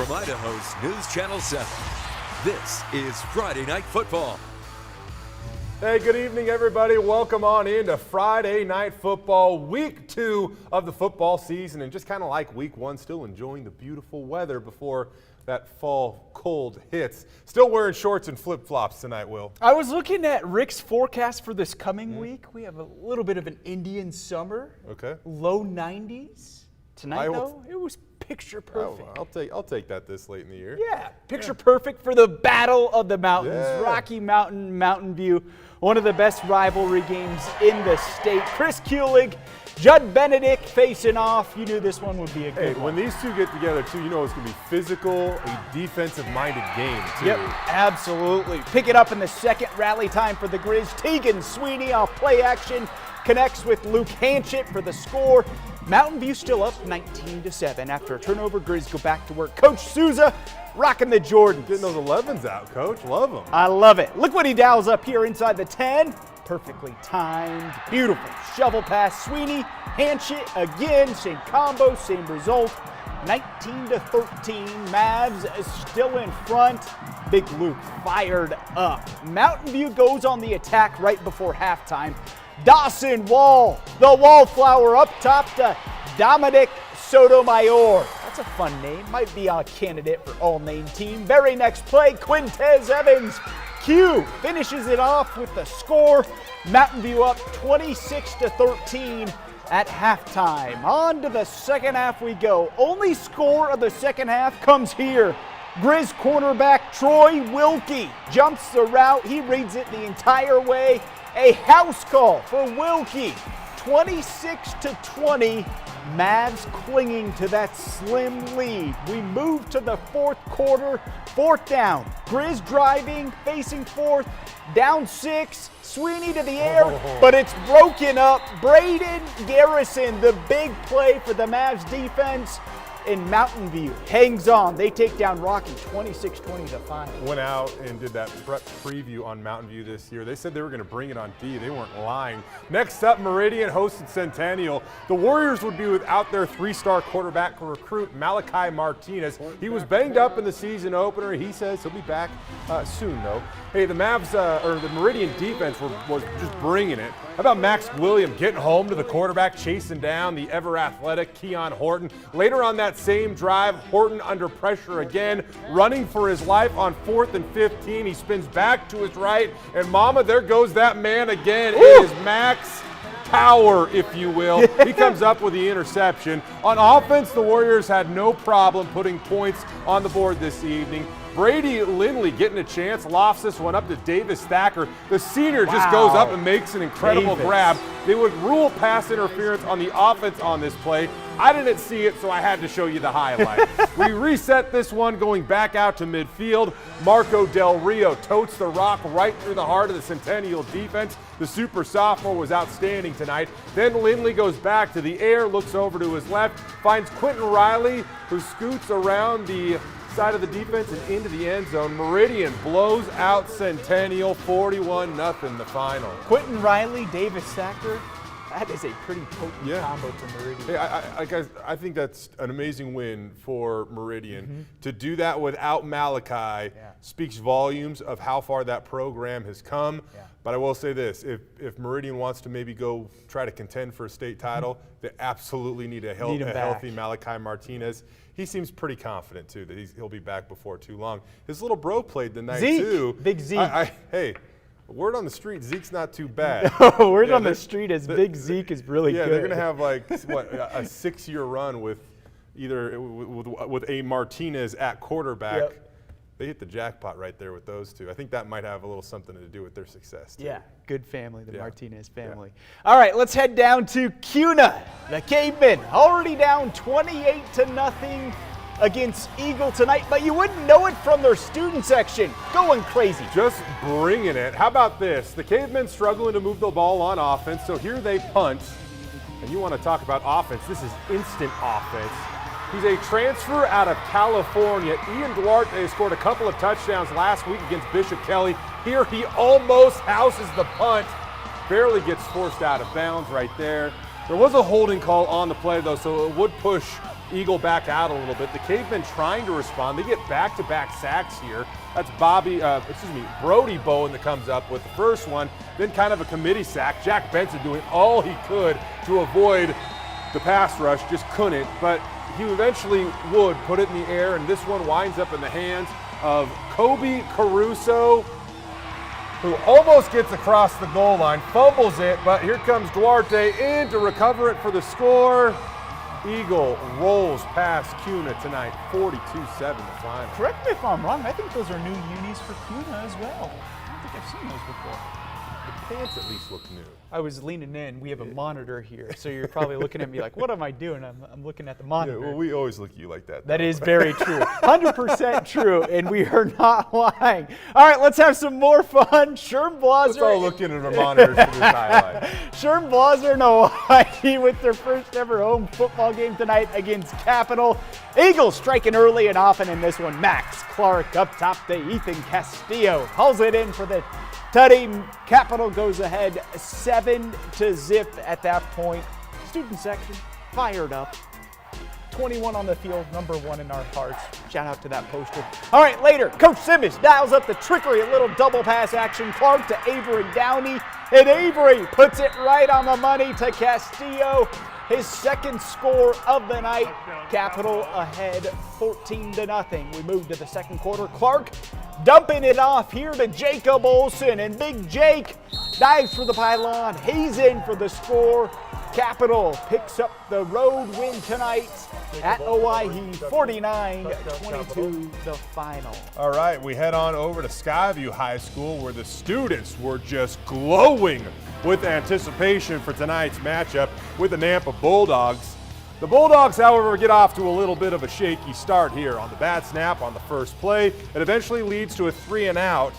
From Idaho's News Channel 7, this is Friday Night Football. Hey, good evening, everybody. Welcome on into Friday Night Football, week 2 of the football season. And just kind of like week 1, still enjoying the beautiful weather before that fall cold hits. Still wearing shorts and flip-flops tonight, Will. I was looking at Rick's forecast for this coming week. We have a little bit of an Indian summer. Okay. Low 90s. Tonight, though, it was picture perfect. I'll take that this late in the year. Yeah, picture perfect for the Battle of the Mountains. Yeah. Rocky Mountain, Mountain View, one of the best rivalry games in the state. Chris Kulig, Judd Benedict facing off. You knew this one would be a good one. When these two get together, too, you know it's going to be physical, a defensive-minded game, too. Yep, absolutely. Pick it up in the second rally time for the Grizz. Tegan Sweeney off play action connects with Luke Hanchett for the score. Mountain View still up 19-7 after a turnover. Grizz go back to work. Coach Souza rocking the Jordans. Getting those 11s out, Coach. Love them. I love it. Look what he dials up here inside the 10. Perfectly timed. Beautiful shovel pass. Sweeney, Hanchett again. Same combo, same result. 19-13. Mavs still in front. Big Luke fired up. Mountain View goes on the attack right before halftime. Dawson Wall, the wallflower up top to Dominic Sotomayor. That's a fun name. Might be a candidate for all-name team. Very next play, Quintez Evans. Q finishes it off with the score. Mountain View up 26-13 at halftime. On to the second half we go. Only score of the second half comes here. Grizz cornerback Troy Wilkie jumps the route. He reads it the entire way. A house call for Wilkie. 26-20. Mavs clinging to that slim lead. We move to the fourth quarter. Fourth down. Grizz driving, facing fourth. Down 6. Sweeney to the air, but it's broken up. Braden Garrison, the big play for the Mavs defense. In Mountain View hangs on. They take down Rocky 26-20 the final. Went out and did that prep preview on Mountain View this year. They said they were going to bring it on D. They weren't lying. Next up, Meridian hosted Centennial. The Warriors would be without their 3-star quarterback recruit, Malachi Martinez. He was banged up in the season opener. He says he'll be back soon, though. Hey, the Mavs, or the Meridian defense was just bringing it. How about Max William getting home to the quarterback, chasing down the ever-athletic Keon Horton. Later on that same drive, Horton under pressure again, running for his life on 4th and 15. He spins back to his right, and mama, there goes that man again. It is Max Power, if you will. He comes up with the interception. On offense, the Warriors had no problem putting points on the board this evening. Brady Lindley getting a chance, lofts this one up to Davis Thacker. The senior just goes up and makes an incredible grab. They would rule pass interference on the offense on this play. I didn't see it, so I had to show you the highlight. We reset this one going back out to midfield. Marco Del Rio totes the rock right through the heart of the Centennial defense. The super sophomore was outstanding tonight. Then Lindley goes back to the air, looks over to his left, finds Quentin Riley, who scoots around the side of the defense and into the end zone. Meridian blows out Centennial 41-0 the final. Quentin Riley, Davis Thacker. That is a pretty potent combo for Meridian. Hey, I think that's an amazing win for Meridian. To do that without Malachi speaks volumes of how far that program has come. But I will say this, if Meridian wants to maybe go try to contend for a state title, they absolutely need a healthy Malachi Martinez. He seems pretty confident, too, that he'll be back before too long. His little bro played tonight, too. Big Zeke. Hey, word on the street, Zeke's not too bad. Word on the street is Big Zeke is really good. Yeah, they're going to have like, what, a 6-year run with either with a Martinez at quarterback. Yep. They hit the jackpot right there with those two. I think that might have a little something to do with their success, too. Yeah, good family, the Martinez family. All right, let's head down to Cuna. The Cavemen already down 28-0 against Eagle tonight, but you wouldn't know it from their student section. Going crazy. Just bringing it. How about this? The Cavemen struggling to move the ball on offense, so here they punt. And you want to talk about offense. This is instant offense. He's a transfer out of California. Ian Duarte scored a couple of touchdowns last week against Bishop Kelly. Here he almost houses the punt. Barely gets forced out of bounds right there. There was a holding call on the play, though, so it would push Eagle back out a little bit. The Cavemen trying to respond. They get back-to-back sacks here. That's Brody Bowen that comes up with the first one. Then kind of a committee sack. Jack Benson doing all he could to avoid the pass rush, just couldn't. But he eventually would put it in the air, and this one winds up in the hands of Kobe Caruso, who almost gets across the goal line, fumbles it, but here comes Duarte in to recover it for the score. Eagle rolls past Cuna tonight, 42-7 the final. Correct me if I'm wrong, I think those are new unis for Cuna as well. I don't think I've seen those before. The pants at least look new. I was leaning in. We have a monitor here, so you're probably looking at me like, what am I doing? I'm looking at the monitor. Yeah, well, we always look at you like that. That is very true. 100% true, and we are not lying. All right, let's have some more fun. Sherm Blaser. Let's all look into the monitors for this highlight. Sherm Blaser and Hawaii with their first ever home football game tonight against Capital. Eagles striking early and often in this one. Max Clark up top to Ethan Castillo. Hauls it in for the tutty. Capital goes ahead 7-0 at that point. Student section fired up. 21 on the field, number 1 in our hearts. Shout out to that poster. All right, later, Coach Simmons dials up the trickery, a little double pass action. Clark to Avery Downey, and Avery puts it right on the money to Castillo. His second score of the night. Capital ahead 14-0. We move to the second quarter. Clark dumping it off here to Jacob Olsen, and Big Jake dives for the pylon. He's in for the score. Capital picks up the road win tonight at Owyhee, 49-22 the final. All right, we head on over to Skyview High School, where the students were just glowing with anticipation for tonight's matchup with the Nampa Bulldogs. The Bulldogs, however, get off to a little bit of a shaky start here on the bad snap on the first play. It eventually leads to a 3-and-out,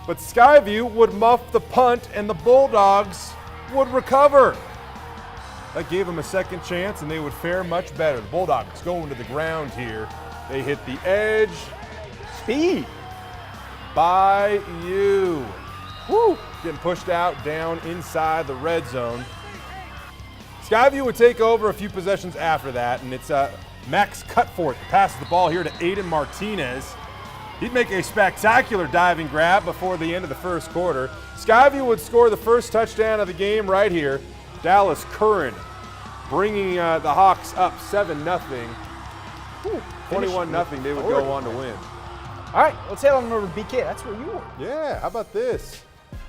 but Skyview would muff the punt and the Bulldogs would recover. That gave them a second chance, and they would fare much better. The Bulldogs going to the ground here. They hit the edge. Speed. By you. Woo. Getting pushed out down inside the red zone. Skyview would take over a few possessions after that, and it's Max Cutforth passes the ball here to Aiden Martinez. He'd make a spectacular diving grab before the end of the first quarter. Skyview would score the first touchdown of the game right here. Dallas Curran bringing the Hawks up 7-0. 21-0, they would go on to win. All right, let's head on over to BK. That's where you were. Yeah, how about this?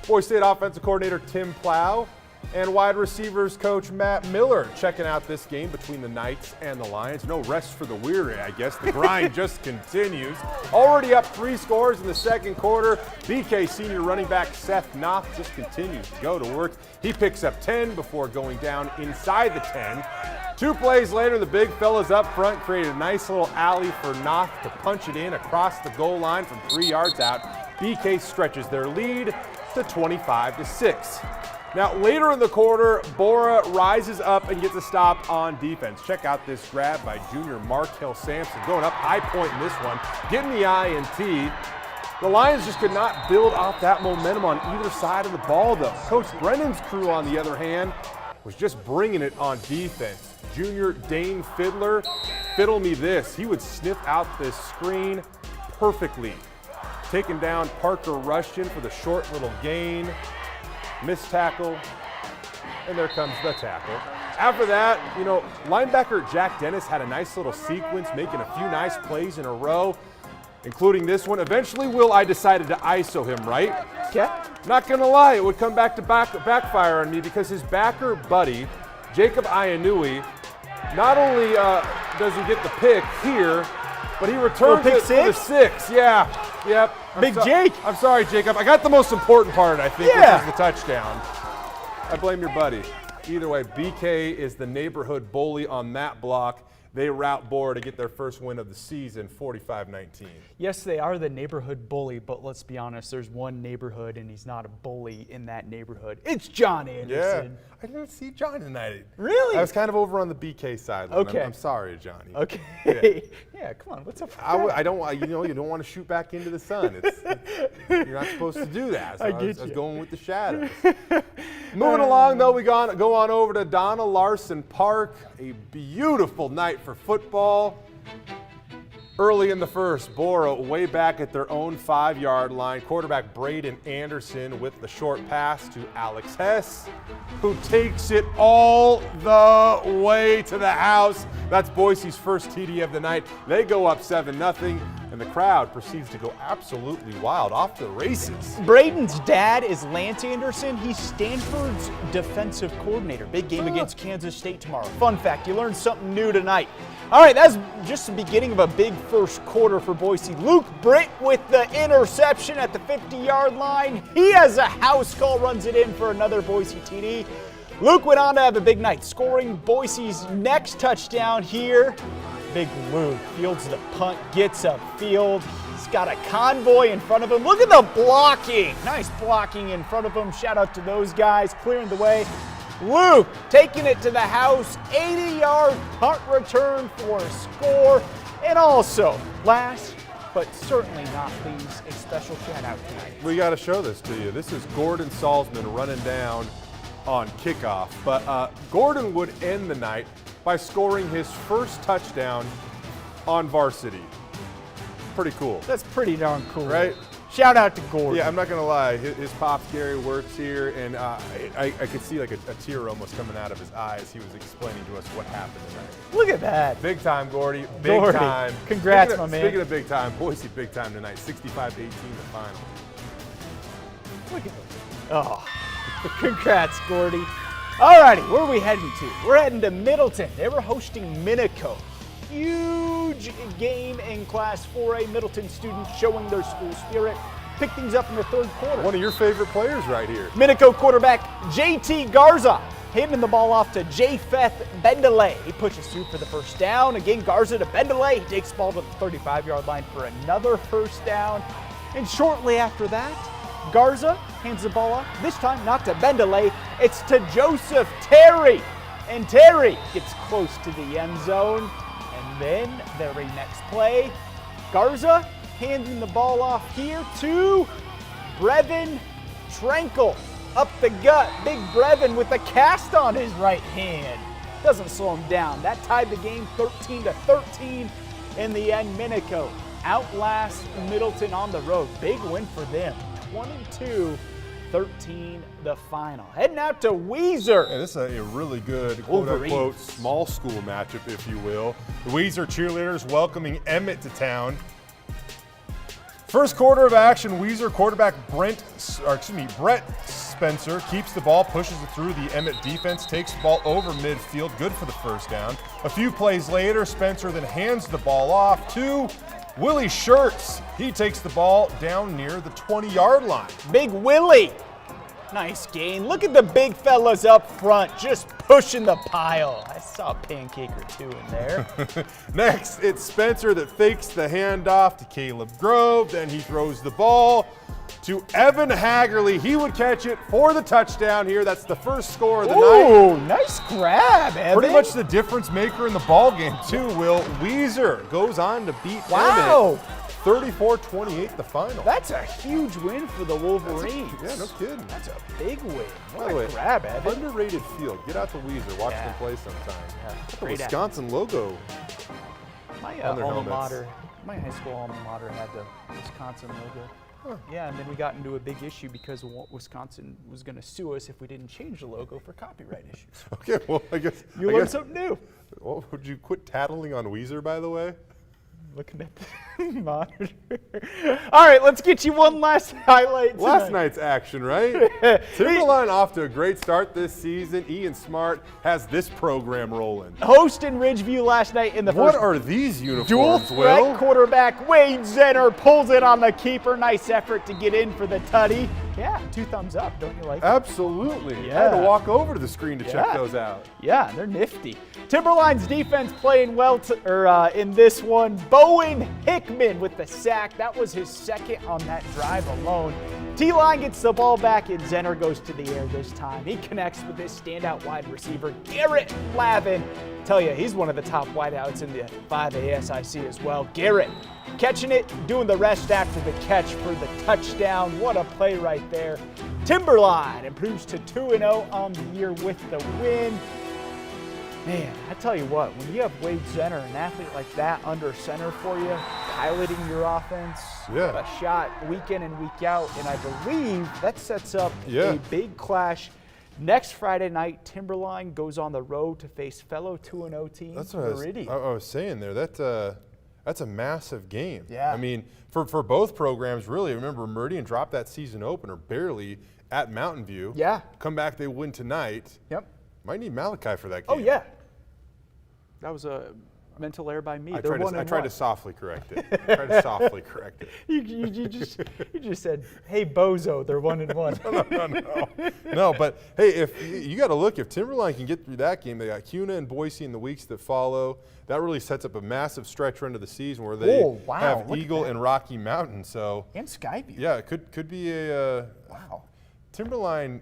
Boise State offensive coordinator Tim Plow and wide receivers coach Matt Miller checking out this game between the Knights and the Lions. No rest for the weary, I guess. The grind just continues. Already up 3 scores in the second quarter. BK senior running back Seth Knopf just continues to go to work. He picks up 10 before going down inside the 10. 2 plays later, the big fellas up front created a nice little alley for Knopf to punch it in across the goal line from 3 yards out. BK stretches their lead to 25-6. Now, later in the quarter, Bora rises up and gets a stop on defense. Check out this grab by junior Markel Sampson. Going up high point in this one, getting the INT. The Lions just could not build off that momentum on either side of the ball, though. Coach Brennan's crew, on the other hand, was just bringing it on defense. Junior Dane Fiddler, fiddle me this. He would sniff out this screen perfectly. Taking down Parker Rushton for the short little gain. Missed tackle, and there comes the tackle. After that, linebacker Jack Dennis had a nice little sequence, making a few nice plays in a row, including this one. Eventually, I decided to ISO him, right? Yeah. Not gonna lie, it would come back to backfire on me because his backer buddy, Jacob Ianui, not only does he get the pick here, but he returns it for the 6. Yeah, yep. Jake. I'm sorry, Jacob. I got the most important part, I think, which is the touchdown. I blame your buddy. Either way, BK is the neighborhood bully on that block. They rout Bora to get their first win of the season, 45-19. Yes, they are the neighborhood bully, but let's be honest, there's one neighborhood, and he's not a bully in that neighborhood. It's John Anderson. Yeah. I didn't see Johnny tonight. Really? I was kind of over on the BK side. Okay. I'm sorry, Johnny. Okay. Yeah, come on. What's up with that? I don't want, you don't want to shoot back into the sun. You're not supposed to do that. So I was going with the shadows. Moving along, though, we go on over to Donna Larson Park. A beautiful night for football. Early in the first, Bora way back at their own 5-yard line. Quarterback Braden Anderson with the short pass to Alex Hess, who takes it all the way to the house. That's Boise's first TD of the night. They go up 7-0, and the crowd proceeds to go absolutely wild, off to the races. Braden's dad is Lance Anderson. He's Stanford's defensive coordinator. Big game against Kansas State tomorrow. Fun fact, you learned something new tonight. All right, that's just the beginning of a big first quarter for Boise. Luke Britt with the interception at the 50-yard line. He has a house call, runs it in for another Boise TD. Luke went on to have a big night, scoring Boise's next touchdown here. Big Luke fields the punt, gets upfield. He's got a convoy in front of him. Look at the blocking. Nice blocking in front of him. Shout out to those guys clearing the way. Luke taking it to the house, 80-yard punt return for a score. And also, last but certainly not least, a special shout out tonight. We got to show this to you. This is Gordon Salzman running down on kickoff. But Gordon would end the night by scoring his first touchdown on varsity. Pretty cool. That's pretty darn cool. Right? Shout out to Gordon. Yeah, I'm not going to lie. His pops, Gary, works here, and I could see like a tear almost coming out of his eyes. He was explaining to us what happened tonight. Look at that. Big time, Gordy. Big Gordy. time. Congrats, my man. Speaking of big time, Boise big time tonight. 65-18 the final. Look at that. Oh, congrats, Gordy. All righty, where are we heading to? We're heading to Middleton. They were hosting Minico. Huge game in Class 4A. Middleton students showing their school spirit. Pick things up in the third quarter. One of your favorite players right here. Minico quarterback JT Garza handing the ball off to Japheth Bendelay. He pushes through for the first down. Again, Garza to Bendelay. He takes the ball to the 35-yard line for another first down. And shortly after that, Garza hands the ball off. This time, not to Bendelay. It's to Joseph Terry. And Terry gets close to the end zone. And then, the very next play, Garza handing the ball off here to Brevin Tranquil. Up the gut, big Brevin with a cast on his right hand. Doesn't slow him down. That tied the game 13-13 in the end. Minico outlast Middleton on the road. Big win for them. 22-13 the final. Heading out to Weiser. Yeah, this is a really good quote-unquote small school matchup, if you will. The Weiser cheerleaders welcoming Emmett to town. First quarter of action, Weiser quarterback Brett Spencer keeps the ball, pushes it through the Emmett defense, takes the ball over midfield, good for the first down. A few plays later, Spencer then hands the ball off to Willie Schurtz. He takes the ball down near the 20-yard line. Big Willie. Nice gain. Look at the big fellas up front just pushing the pile. I saw a pancake or two in there. Next, it's Spencer that fakes the handoff to Caleb Grove. Then he throws the ball to Evan Haggerly. He would catch it for the touchdown here. That's the first score of the night. Ooh, nice grab, Evan. Pretty much the difference maker in the ball game too, Will. Weiser goes on to beat Emmett. 34-28 the final. That's a huge win for the Wolverines. Yeah, no kidding. That's a big win. By the way, grab, Evan. underrated field. Get out to Weiser. Watch them play sometime. Yeah, The Wisconsin logo. My on their alma helmets. mater, my high school alma mater had the Wisconsin logo. Huh. Yeah, and then we got into a big issue because Wisconsin was going to sue us if we didn't change the logo for copyright issues. Okay, well, I guess You learned something new. Well, would you quit tattling on Weiser, by the way? Looking at the monitor. All right, let's get you one last highlight tonight. Last night's action, right? Timberline off to a great start this season. Ian Smart has this program rolling. Hosting Ridgeview last night in the What first are these dual uniforms, threat Will? quarterback Wade Zenner pulls it on the keeper. Nice effort to get in for the tutty. Yeah, 2 thumbs up. Don't you like it? Absolutely. I had Yeah. to walk over to the screen to check Yeah. those out. Yeah, they're nifty. Timberline's defense playing well in this one. Bowen Hickman with the sack. That was his second on that drive alone. T-Line gets the ball back, and Zenner goes to the air this time. He connects with his standout wide receiver, Garrett Lavin. Tell you, he's one of the top wideouts in the 5A SIC as well. Garrett catching it, doing the rest after the catch for the touchdown. What a play right there. Timberline improves to 2-0 on the year with the win. Man, I tell you what, when you have Wade Zenner, an athlete like that under center for you, piloting your offense, what a shot week in and week out. And I believe that sets up a big clash. Next Friday night, Timberline goes on the road to face fellow 2-0 team, Meridian. I was saying there, that's a massive game. Yeah. I mean, for both programs, really, remember Meridian dropped that season opener barely at Mountain View. Yeah. Come back, they win tonight. Yep. Might need Malachi for that game. Oh, yeah. That was a mental error by me. I tried to softly correct it. You just said, hey, Bozo, they're 1-1. No, but hey, if you got to look, if Timberline can get through that game, they got CUNA and Boise in the weeks that follow. That really sets up a massive stretch run to the season where they have Eagle and Rocky Mountain. So and Skyview. Yeah, it could be a wow. Timberline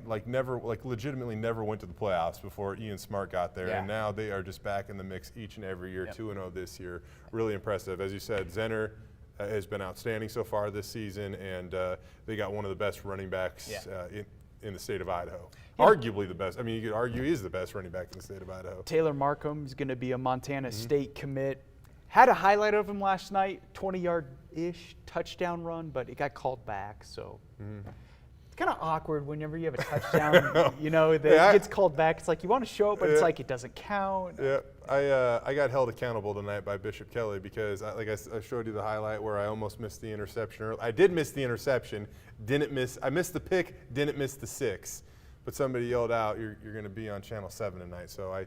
legitimately never went to the playoffs before Ian Smart got there, and now they are just back in the mix each and every year. 2-0 this year, really impressive. As you said, Zenner has been outstanding so far this season, and they got one of the best running backs in the state of Idaho. Arguably the best. I mean, you could argue he is the best running back in the state of Idaho. Taylor Markham is going to be a Montana State commit. Had a highlight of him last night, 20-yard-ish touchdown run, but it got called back, so. It's kind of awkward whenever you have a touchdown, that gets called back. It's like you want to show it, but it's like it doesn't count. Yeah, I got held accountable tonight by Bishop Kelly because, I showed you the highlight where I almost missed the interception. I did miss the interception, I missed the pick, didn't miss the 6. But somebody yelled out, you're going to be on Channel 7 tonight. So I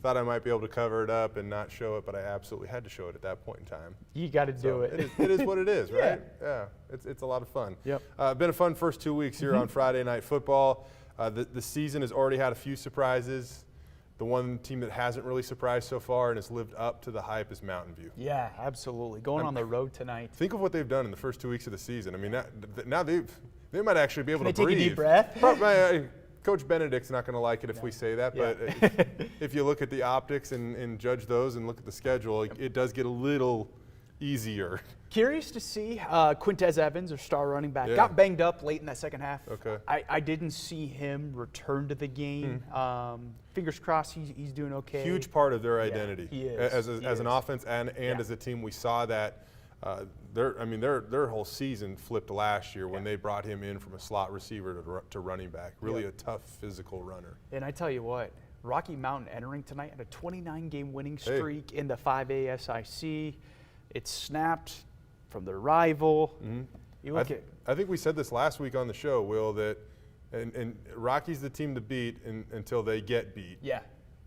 thought I might be able to cover it up and not show it, but I absolutely had to show it at that point in time. You got to do it. It is what it is, right? Yeah, it's a lot of fun. Yep. Been a fun first 2 weeks here on Friday Night Football. The season has already had a few surprises. The one team that hasn't really surprised so far and has lived up to the hype is Mountain View. Yeah, absolutely. Going on the road tonight. Think of what they've done in the first 2 weeks of the season. I mean, now they might actually be able to breathe. Take a deep breath? Coach Benedict's not going to like it if we say that, but if you look at the optics and judge those and look at the schedule, it does get a little easier. Curious to see Quintez Evans, our star running back, got banged up late in that second half. Okay. I didn't see him return to the game. Fingers crossed he's doing okay. Huge part of their identity. He is. As an offense and as a team, we saw that. Their whole season flipped last year when they brought him in from a slot receiver to running back. Really a tough physical runner. And I tell you what, Rocky Mountain entering tonight had a 29-game winning streak in the 5A SIC. It snapped from their rival. You look I think we said this last week on the show, Will, that and Rocky's the team to beat until they get beat. Yeah.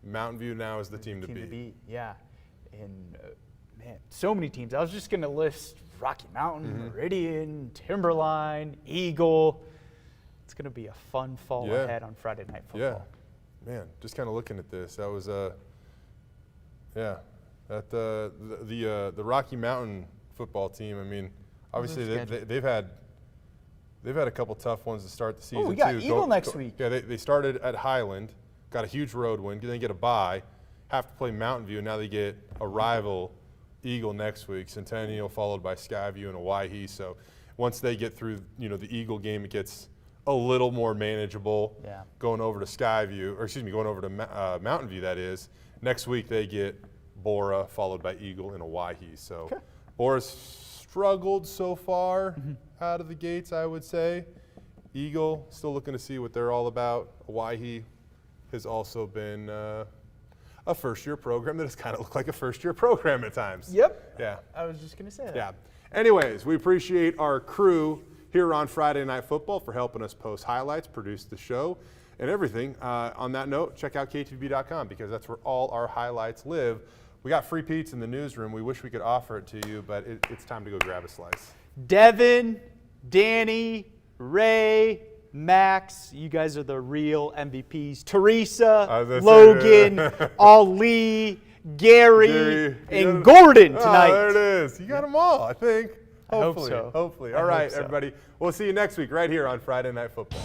Mountain View now is the team to beat. Yeah. And man, so many teams. I was just going to list Rocky Mountain, Meridian, Timberline, Eagle. It's going to be a fun fall ahead on Friday Night Football. Yeah, man, just kind of looking at this, that was the Rocky Mountain football team. I mean, obviously they've had a couple tough ones to start the season. Oh, we got Eagle next week. Yeah, they started at Highland, got a huge road win, then get a bye, have to play Mountain View, and now they get a rival Eagle next week, Centennial followed by Skyview and Hawaii. So once they get through, the Eagle game, it gets a little more manageable. Yeah. Going over to Mountain View, that is. Next week they get Bora followed by Eagle and Hawaii. So Bora's struggled so far out of the gates, I would say. Eagle still looking to see what they're all about. Hawaii has also been a first-year program that has kind of looked like a first-year program at times. Yep. Yeah. I was just going to say that. Yeah. Anyways, we appreciate our crew here on Friday Night Football for helping us post highlights, produce the show, and everything. On that note, check out KTVB.com because that's where all our highlights live. We got free pizza in the newsroom. We wish we could offer it to you, but it's time to go grab a slice. Devin, Danny, Ray, Max, you guys are the real MVPs. Teresa, Logan, Ali, Gary, and Gordon tonight. Oh, there it is. You got them all, I think. I hope so. Hopefully. I All right, hope so. everybody. We'll see you next week right here on Friday Night Football.